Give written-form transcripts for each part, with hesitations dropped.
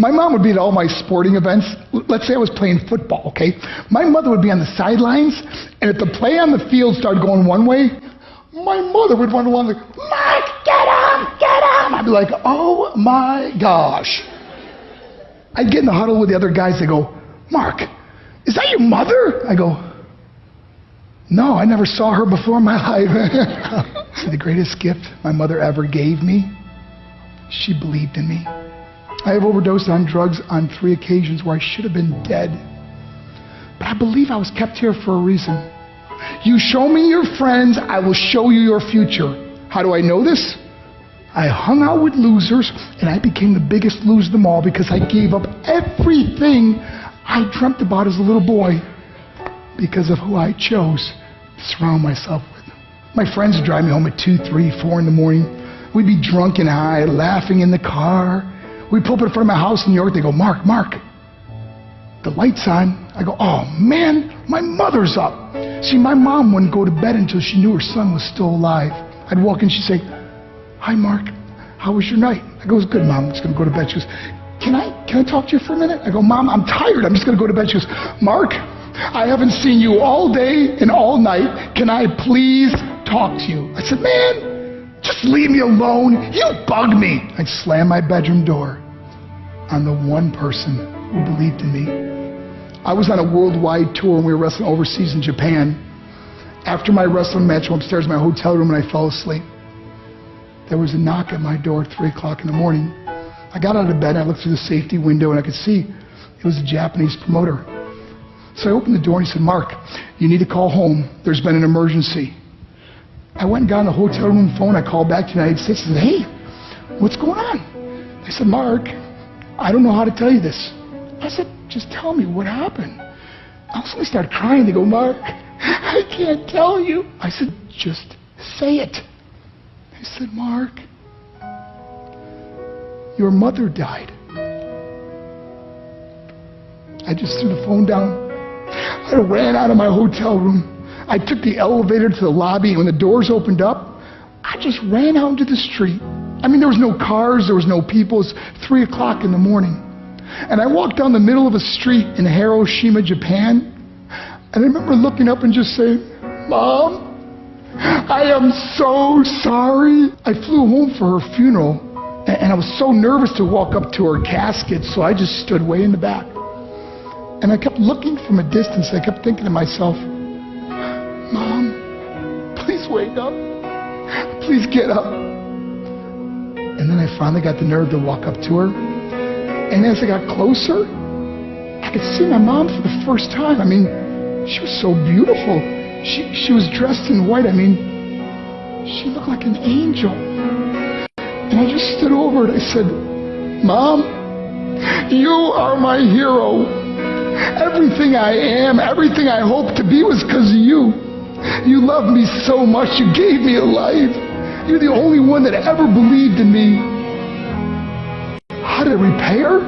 My mom would be at all my sporting events. Let's say I was playing football, okay? My mother would be on the sidelines, and if the play on the field started going one way, my mother would run along like, Mark, get him, get him! I'd be like, oh my gosh. I'd get in the huddle with the other guys. They go, Mark, is that your mother? I go, no, I never saw her before in my life. See, the greatest gift my mother ever gave me, she believed in me. I have overdosed on drugs on 3 occasions where I should have been dead. But I believe I was kept here for a reason. You show me your friends, I will show you your future. How do I know this? I hung out with losers, and I became the biggest loser of them all because I gave up everything I dreamt about as a little boy because of who I chose to surround myself with. My friends would drive me home at 2, 3, 4 in the morning. We'd be drunk and high, laughing in the car. We'd pull up in front of my house in New York. They go, Mark, the light's on. I go, oh man, my mother's up. See, my mom wouldn't go to bed until she knew her son was still alive. I'd walk in, she'd say, hi Mark, how was your night? I go, it was good, Mom, I'm just gonna go to bed. She goes, can I talk to you for a minute? I go, Mom, I'm tired, I'm just gonna go to bed. She goes, Mark, I haven't seen you all day and all night. Can I please talk to you? I said, man, just leave me alone. You bug me. I'd slam my bedroom door on the one person who believed in me. I was on a worldwide tour and we were wrestling overseas in Japan. After my wrestling match, I went upstairs in my hotel room and I fell asleep. There was a knock at my door at 3 o'clock in the morning. I got out of bed, I looked through the safety window and I could see it was a Japanese promoter. So I opened the door and he said, Mark, you need to call home. There's been an emergency. I went and got on the hotel room phone. I called back to the United States and said, hey, what's going on? They said, Mark, I don't know how to tell you this. I said, just tell me what happened. I suddenly started crying. They go, Mark, I can't tell you. I said, just say it. They said, Mark, your mother died. I just threw the phone down. I ran out of my hotel room. I took the elevator to the lobby, and when the doors opened up, I just ran out into the street. I mean, there was no cars, there was no people. It was 3 o'clock in the morning. And I walked down the middle of a street in Hiroshima, Japan, and I remember looking up and just saying, Mom, I am so sorry. I flew home for her funeral, and I was so nervous to walk up to her casket, so I just stood way in the back. And I kept looking from a distance. I kept thinking to myself, Mom, please wake up. Please get up. And then I finally got the nerve to walk up to her. And as I got closer, I could see my mom for the first time. I mean, she was so beautiful. She was dressed in white. I mean, she looked like an angel. And I just stood over her and I said, Mom, you are my hero. Everything I am, everything I hope to be was because of you. You loved me so much, you gave me a life. You're the only one that ever believed in me. How did I repay her?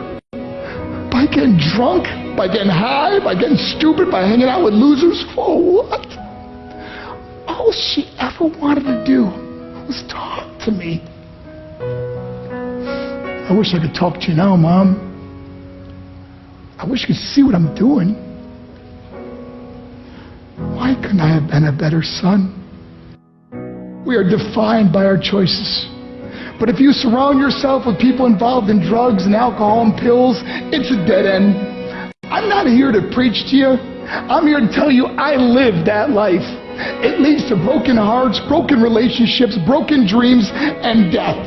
By getting drunk, by getting high, by getting stupid, by hanging out with losers? For what? All she ever wanted to do was talk to me. I wish I could talk to you now, Mom. I wish you could see what I'm doing. Why couldn't I have been a better son? We are defined by our choices. But if you surround yourself with people involved in drugs and alcohol and pills, it's a dead end. I'm not here to preach to you. I'm here to tell you I lived that life. It leads to broken hearts, broken relationships, broken dreams, and death.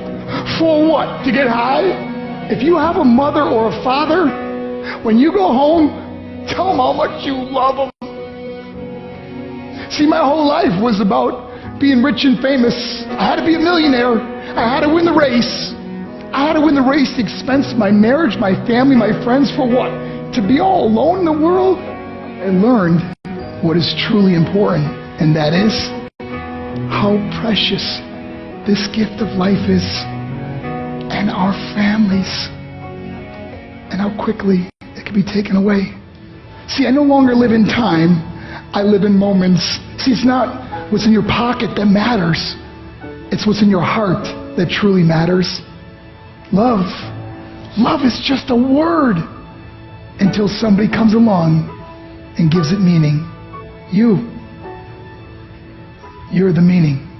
For what? To get high? If you have a mother or a father, when you go home, tell them how much you love them. See, my whole life was about being rich and famous. I had to be a millionaire. I had to win the race. I had to win the race at the expense of my marriage, my family, my friends. For what? To be all alone in the world? I learned what is truly important, and that is how precious this gift of life is, and our families, and how quickly it can be taken away. See, I no longer live in time. I live in moments. See, it's not what's in your pocket that matters. It's what's in your heart that truly matters. Love Love is just a word until somebody comes along and gives it meaning. You're the meaning.